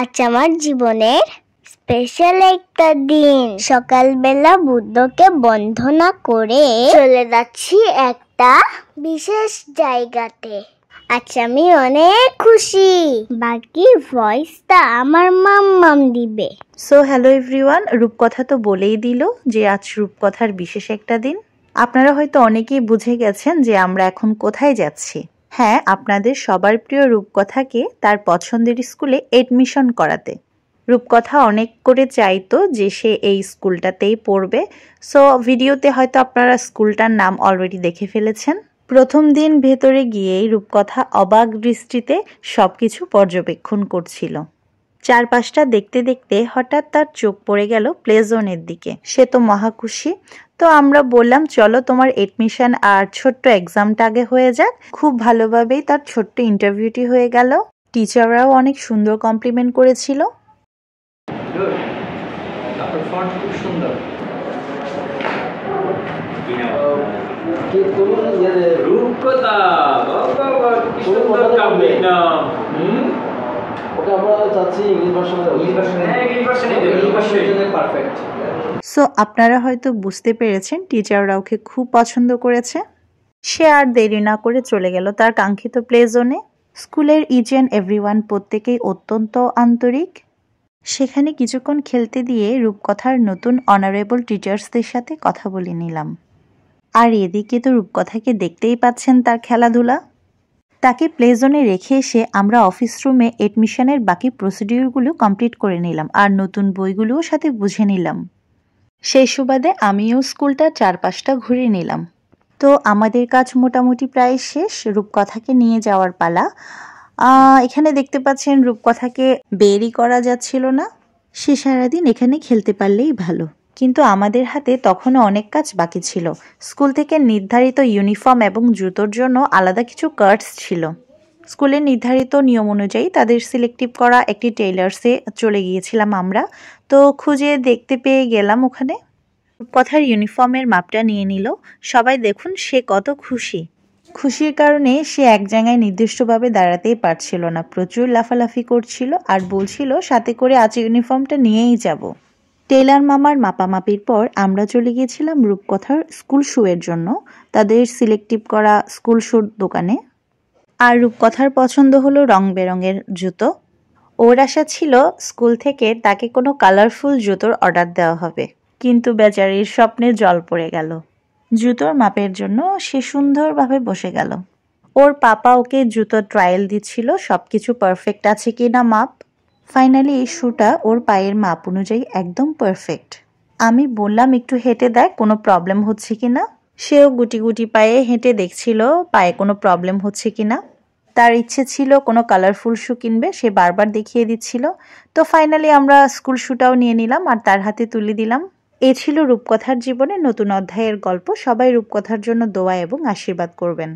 আজ আমার জীবনের স্পেশাল একটা দিন। সকালবেলা বুদ্ধকে বন্দনা করে চলে যাচ্ছি একটা বিশেষ জায়গাতে। আজ আমি অনেক খুশি। বাকি ভয়েসটা আমার মাম্মাম দিবে। সো হ্যালো এভরিওয়ান, রূপকথা তো বলেই দিল যে আজ রূপকথার বিশেষ একটা দিন। আপনারা হয়তো অনেকেই বুঝে গেছেন যে আমরা এখন কোথায় যাচ্ছি। হ্যাঁ, আপনাদের সবার প্রিয় রূপকথাকে তার পছন্দের স্কুলে এডমিশন করাতে। রূপকথা অনেক করে চাইতো যে সে এই স্কুলটাতেই পড়বে। সো ভিডিওতে হয়তো আপনারা স্কুলটার নাম অলরেডি দেখে ফেলেছেন। প্রথম দিন ভেতরে গিয়েই রূপকথা অবাক দৃষ্টিতে সবকিছু পর্যবেক্ষণ করছিল। চারপাশটা দেখতে দেখতে হঠাৎ তার চোখ পড়ে গেল প্লে জোনের দিকে। সে তো মহা খুশি। তো আমরা বললাম, চলো তোমার এডমিশন আর ছোট্ট এক্সামটা আগে হয়ে যাক। খুব ভালোভাবেই তার ছোট্ট ইন্টারভিউটি হয়ে গেল। টিচাররাও অনেক সুন্দর কমপ্লিমেন্ট করেছিল। সো আপনারা হয়তো বুঝতে পেরেছেন টিচাররা ওকে খুব পছন্দ করেছে। সে আর দেরি না করে চলে গেল তার কাঙ্ক্ষিত প্লে জোনে। স্কুলের ইচ অ্যান্ড এভরিওয়ান প্রত্যেকেই অত্যন্ত আন্তরিক। সেখানে কিছুক্ষণ খেলতে দিয়ে রূপকথার নতুন অনারেবল টিচার্সদের সাথে কথা বলে নিলাম। আর এদিকে তো রূপকথাকে দেখতেই পাচ্ছেন তার খেলাধুলা। তাকে প্লে জোনে রেখে এসে আমরা অফিস রুমে এডমিশনের বাকি প্রসিডিউরগুলো কমপ্লিট করে নিলাম আর নতুন বইগুলোও সাথে বুঝে নিলাম। সেই সুবাদে আমিও স্কুলটা চারপাশটা ঘুরে নিলাম। তো আমাদের কাজ মোটামুটি প্রায় শেষ। রূপকথাকে নিয়ে যাওয়ার পালা। এখানে দেখতে পাচ্ছেন রূপকথাকে বেরই করা যাচ্ছিল না। সে সারাদিন এখানে খেলতে পারলেই ভালো। কিন্তু আমাদের হাতে তখনও অনেক কাজ বাকি ছিল। স্কুল থেকে নির্ধারিত ইউনিফর্ম এবং জুতোর জন্য আলাদা কিছু কার্ডস ছিল। স্কুলের নির্ধারিত নিয়ম অনুযায়ী তাদের সিলেক্টিভ করা একটি টেইলার্সে চলে গিয়েছিলাম আমরা। তো খুঁজে দেখতে পেয়ে গেলাম ওখানে। রূপকথার ইউনিফর্মের মাপটা নিয়ে নিল। সবাই দেখুন সে কত খুশি। খুশির কারণে সে এক জায়গায় নির্দিষ্টভাবে দাঁড়াতেই পারছিল না। প্রচুর লাফালাফি করছিল আর বলছিল সাথে করে আজ ইউনিফর্মটা নিয়েই যাব। টেইলার মামার মাপামাপির পর আমরা চলে গিয়েছিলাম রূপকথার স্কুল শুয়ের জন্য তাদের সিলেক্টিভ করা স্কুল শুর দোকানে। আর রূপকথার পছন্দ হলো রং বেরঙের জুতো। ওর আশা ছিল স্কুল থেকে তাকে কোনো কালারফুল জুতোর অর্ডার দেওয়া হবে, কিন্তু বেচারির স্বপ্নে জল পড়ে গেল। জুতোর মাপের জন্য সে সুন্দরভাবে বসে গেল। ওর পাপা ওকে জুতো ট্রায়াল দিচ্ছিল সবকিছু পারফেক্ট আছে কিনা মাপ। ফাইনালি এই শুটা ওর পায়ের মাপ অনুযায়ী একদম পারফেক্ট। আমি বললাম একটু হেঁটে দেখ কোনো প্রবলেম হচ্ছে কিনা। সেও গুটি গুটি পায়ে হেঁটে দেখছিল পায়ে কোনো প্রবলেম হচ্ছে কিনা। তার ইচ্ছে ছিল কোনো কালারফুল শু কিনবে, সে বারবার দেখিয়ে দিচ্ছিল। তো ফাইনালি আমরা স্কুল শুটাও নিয়ে নিলাম আর তার হাতে তুলে দিলাম। এ ছিল রূপকথার জীবনে নতুন অধ্যায়ের গল্প। সবাই রূপকথার জন্য দোয়া এবং আশীর্বাদ করবেন।